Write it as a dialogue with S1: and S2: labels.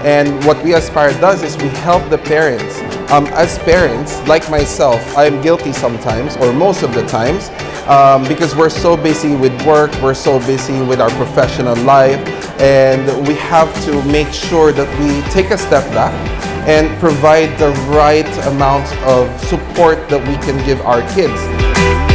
S1: And what We Aspire does is we help the parents. As parents, like myself, I'm guilty sometimes, or most of the times, because we're so busy with work, we're so busy with our professional life, and we have to make sure that we take a step back and provide the right amount of support that we can give our kids.